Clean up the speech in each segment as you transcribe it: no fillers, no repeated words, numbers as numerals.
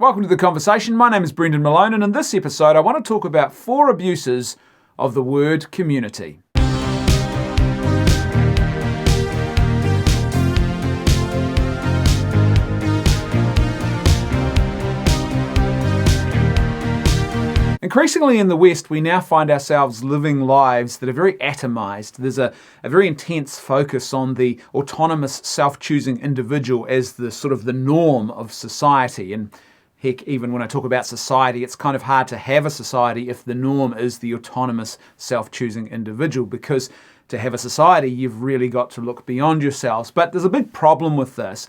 Welcome to The Conversation. My name is Brendan Malone, and in this episode I want to talk about 4 abuses of the word community. Increasingly in the West, we now find ourselves living lives that are very atomized. There's a very intense focus on the autonomous, self-choosing individual as the sort of the norm of society. And heck, even when I talk about society, it's kind of hard to have a society if the norm is the autonomous, self-choosing individual, because to have a society, you've really got to look beyond yourselves. But there's a big problem with this,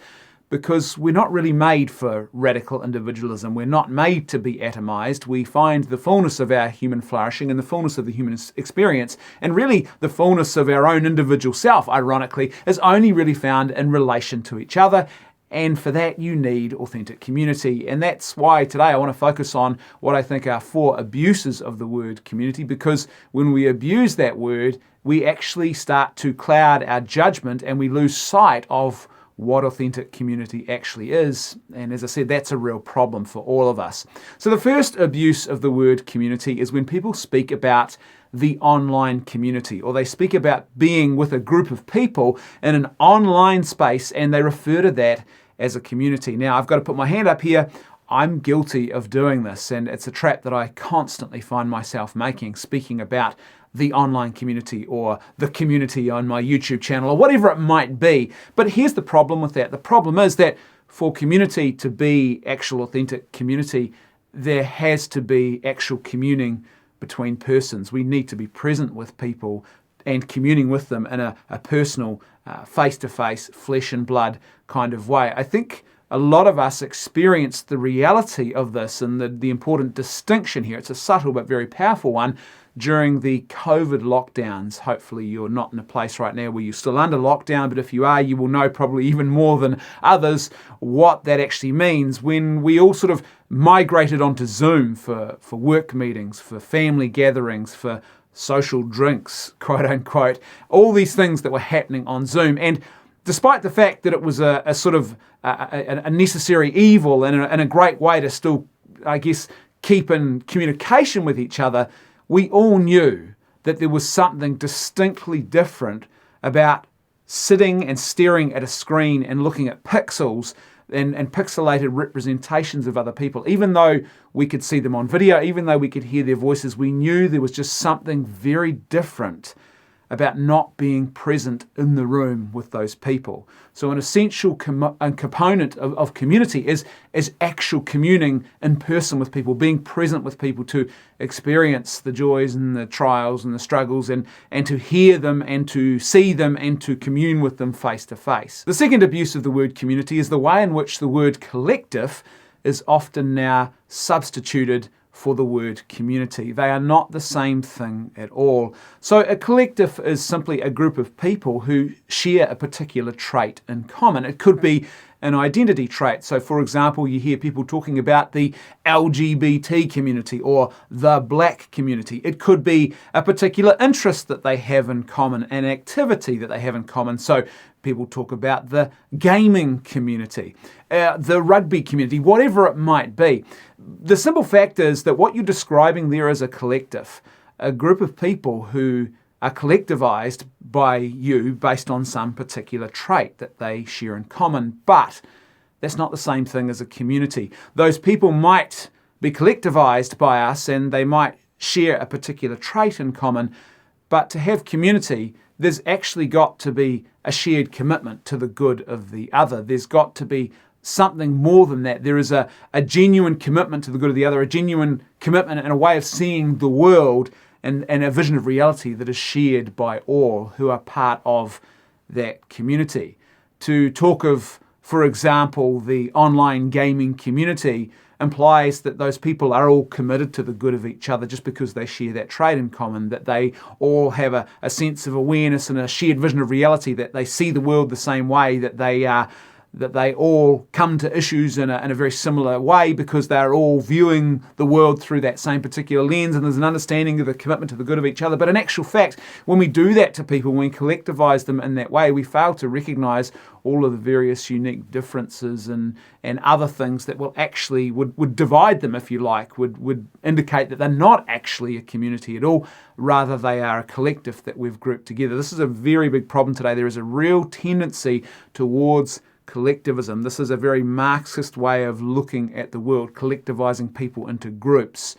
because we're not really made for radical individualism. We're not made to be atomized. We find the fullness of our human flourishing and the fullness of the human experience, and really the fullness of our own individual self, ironically, is only really found in relation to each other. And for that, you need authentic community. And that's why today I want to focus on what I think are 4 abuses of the word community, because when we abuse that word, we actually start to cloud our judgment and we lose sight of what authentic community actually is. And as I said, that's a real problem for all of us. So the first abuse of the word community is when people speak about the online community, or they speak about being with a group of people in an online space and they refer to that as a community. Now, I've got to put my hand up here. I'm guilty of doing this, and it's a trap that I constantly find myself making, speaking about the online community or the community on my YouTube channel or whatever it might be. But here's the problem with that. The problem is that for community to be actual authentic community, there has to be actual communing between persons. We need to be present with people and communing with them in a personal, face-to-face, flesh and blood kind of way. I think a lot of us experience the reality of this and the important distinction here. It's a subtle but very powerful one during the COVID lockdowns. Hopefully you're not in a place right now where you're still under lockdown, but if you are, you will know probably even more than others what that actually means when we all sort of migrated onto Zoom for work meetings, for family gatherings, for social drinks, quote unquote, all these things that were happening on Zoom. And despite the fact that it was a sort of a necessary evil and a great way to still, I guess, keep in communication with each other, we all knew that there was something distinctly different about sitting and staring at a screen and looking at pixels and pixelated representations of other people. Even though we could see them on video, even though we could hear their voices, we knew there was just something very different about not being present in the room with those people. So an essential component of community is actual communing in person with people, being present with people to experience the joys and the trials and the struggles and to hear them and to see them and to commune with them face to face. The second abuse of the word community is the way in which the word collective is often now substituted for the word community. They are not the same thing at all. So a collective is simply a group of people who share a particular trait in common. It could be an identity trait. So for example, you hear people talking about the LGBT community or the black community. It could be a particular interest that they have in common, an activity that they have in common. So people talk about the gaming community, the rugby community, whatever it might be. The simple fact is that what you're describing there is a collective, a group of people who are collectivized by you based on some particular trait that they share in common. But that's not the same thing as a community. Those people might be collectivized by us and they might share a particular trait in common, but to have community, there's actually got to be a shared commitment to the good of the other. There's got to be something more than that. There is a genuine commitment to the good of the other, a genuine commitment and a way of seeing the world and a vision of reality that is shared by all who are part of that community. To talk of, for example, the online gaming community implies that those people are all committed to the good of each other just because they share that trait in common, that they all have a sense of awareness and a shared vision of reality, that they see the world the same way, that they that they all come to issues in a very similar way because they're all viewing the world through that same particular lens, and there's an understanding of the commitment to the good of each other. But in actual fact, when we do that to people, when we collectivize them in that way, we fail to recognize all of the various unique differences and other things that will actually would divide them, if you like, would indicate that they're not actually a community at all, rather they are a collective that we've grouped together. This is a very big problem today. There is a real tendency towards collectivism. This is a very Marxist way of looking at the world, collectivizing people into groups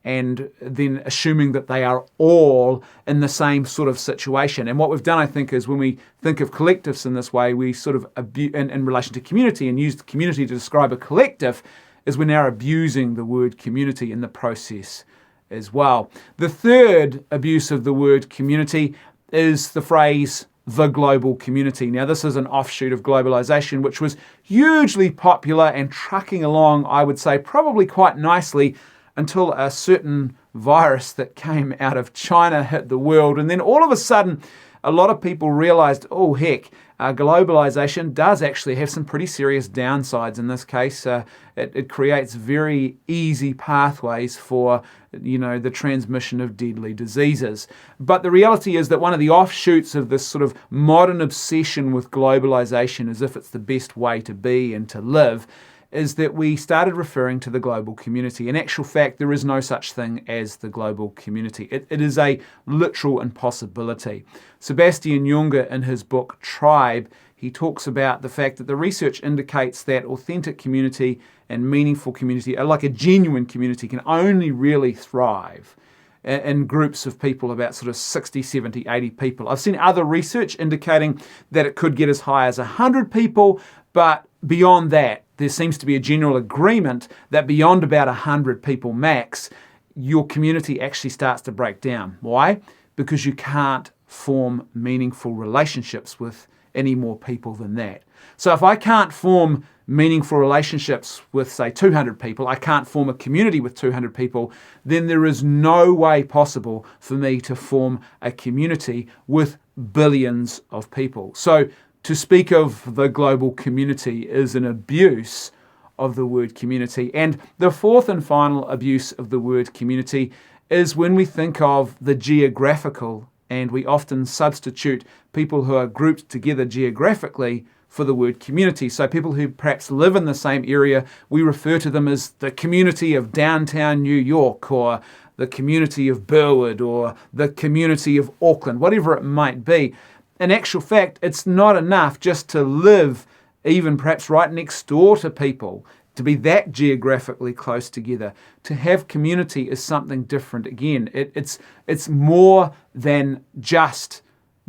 and then assuming that they are all in the same sort of situation. And what we've done, I think, is when we think of collectives in this way, we sort of in relation to community and use the community to describe a collective, is we're now abusing the word community in the process as well. The third abuse of the word community is the phrase the global community. Now, this is an offshoot of globalization, which was hugely popular and trucking along, I would say, probably quite nicely until a certain virus that came out of China hit the world. And then all of a sudden, a lot of people realized, oh, heck, globalization does actually have some pretty serious downsides. In this case, it creates very easy pathways for the transmission of deadly diseases. But the reality is that one of the offshoots of this sort of modern obsession with globalization, as if it's the best way to be and to live, is that we started referring to the global community. In actual fact, there is no such thing as the global community. It is a literal impossibility. Sebastian Junger, in his book Tribe, he talks about the fact that the research indicates that authentic community and meaningful community, like a genuine community, can only really thrive in groups of people, about sort of 60, 70, 80 people. I've seen other research indicating that it could get as high as 100 people, but beyond that, there seems to be a general agreement that beyond about 100 people max, your community actually starts to break down. Why? Because you can't form meaningful relationships with any more people than that. So if I can't form meaningful relationships with, say, 200 people, I can't form a community with 200 people, then there is no way possible for me to form a community with billions of people. So to speak of the global community is an abuse of the word community. And the fourth and final abuse of the word community is when we think of the geographical, and we often substitute people who are grouped together geographically for the word community. So people who perhaps live in the same area, we refer to them as the community of downtown New York, or the community of Burwood, or the community of Auckland, whatever it might be. In actual fact, it's not enough just to live even perhaps right next door to people, to be that geographically close together. To have community is something different. Again, it's more than just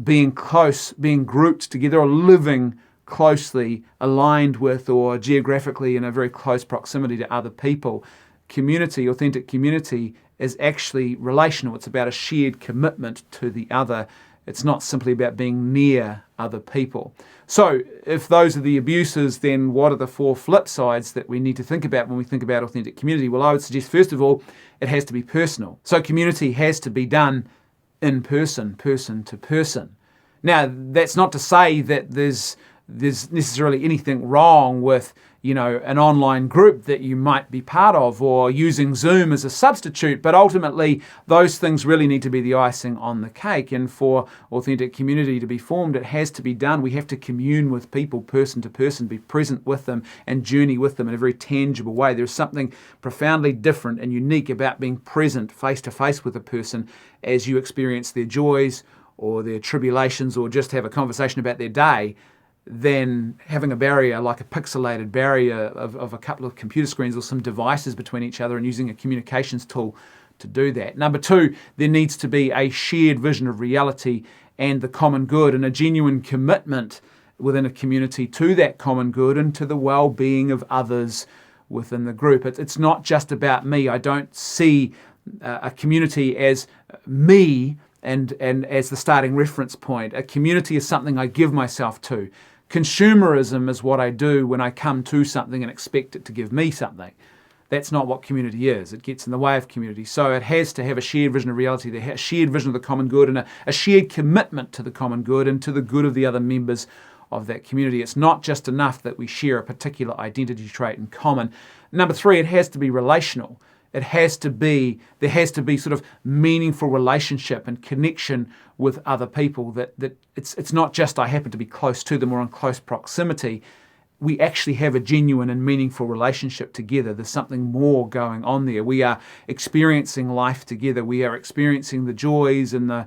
being close, being grouped together, or living closely aligned with or geographically in a very close proximity to other people. Community, authentic community, is actually relational. It's about a shared commitment to the other. It's not simply about being near other people. So if those are the abuses, then what are the four flip sides that we need to think about when we think about authentic community? Well, I would suggest, first of all, it has to be personal. So community has to be done in person, person to person. Now, that's not to say that there's necessarily anything wrong with, an online group that you might be part of, or using Zoom as a substitute, but ultimately those things really need to be the icing on the cake. And for authentic community to be formed, it has to be done. We have to commune with people person to person, be present with them and journey with them in a very tangible way. There's something profoundly different and unique about being present face to face with a person as you experience their joys or their tribulations, or just have a conversation about their day, than having a barrier, like a pixelated barrier of a couple of computer screens or some devices between each other, and using a communications tool to do that. Number two, there needs to be a shared vision of reality and the common good, and a genuine commitment within a community to that common good and to the well-being of others within the group. It's not just about me. I don't see a community as me and as the starting reference point. A community is something I give myself to. Consumerism is what I do when I come to something and expect it to give me something. That's not what community is. It gets in the way of community. So it has to have a shared vision of reality, a shared vision of the common good, and a shared commitment to the common good and to the good of the other members of that community. It's not just enough that we share a particular identity trait in common. Number 3, it has to be relational. There has to be sort of meaningful relationship and connection with other people, that it's not just I happen to be close to them or in close proximity. We actually have a genuine and meaningful relationship together. There's something more going on there. We are experiencing life together. We are experiencing the joys and the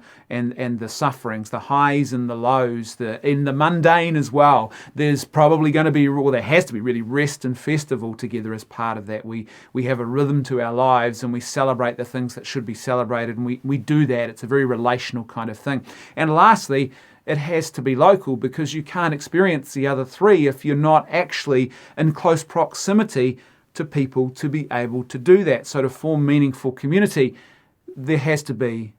sufferings, the highs and the lows, in the mundane as well. There's probably going to be, or there has to be really, rest and festival together as part of that. We have a rhythm to our lives, and we celebrate the things that should be celebrated, and we do that. It's a very relational kind of thing. And lastly, it has to be local, because you can't experience the other 3 if you're not actually in close proximity to people to be able to do that. So to form meaningful community, there has to be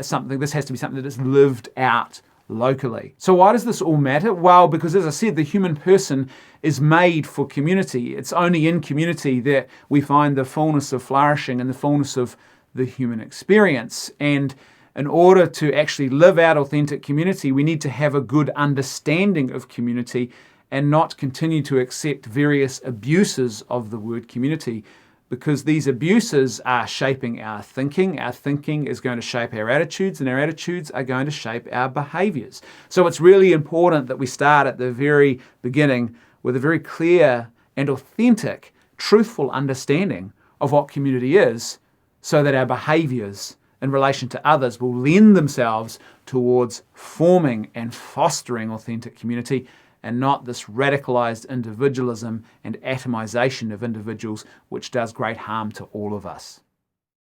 something that is lived out locally. So why does this all matter? Well, because as I said, the human person is made for community. It's only in community that we find the fullness of flourishing and the fullness of the human experience. And in order to actually live out authentic community, we need to have a good understanding of community and not continue to accept various abuses of the word community, because these abuses are shaping our thinking. Our thinking is going to shape our attitudes, and our attitudes are going to shape our behaviors. So it's really important that we start at the very beginning with a very clear and authentic, truthful understanding of what community is, so that our behaviors in relation to others will lend themselves towards forming and fostering authentic community, and not this radicalized individualism and atomization of individuals, which does great harm to all of us.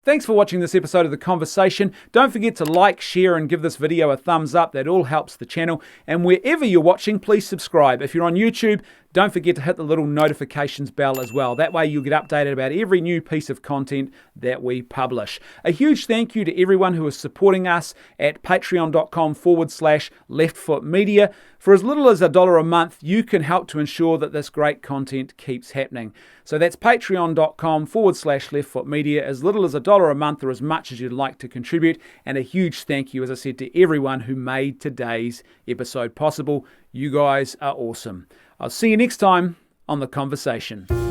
Thanks for watching this episode of The Conversation. Don't forget to like, share, and give this video a thumbs up. That all helps the channel. And wherever you're watching, please subscribe. If you're on YouTube, don't forget to hit the little notifications bell as well. That way you'll get updated about every new piece of content that we publish. A huge thank you to everyone who is supporting us at patreon.com/leftfootmedia. For as little as $1 a month, you can help to ensure that this great content keeps happening. So that's patreon.com/leftfootmedia. As little as $1 a month, or as much as you'd like to contribute. And a huge thank you, as I said, to everyone who made today's episode possible. You guys are awesome. I'll see you next time on The Conversation.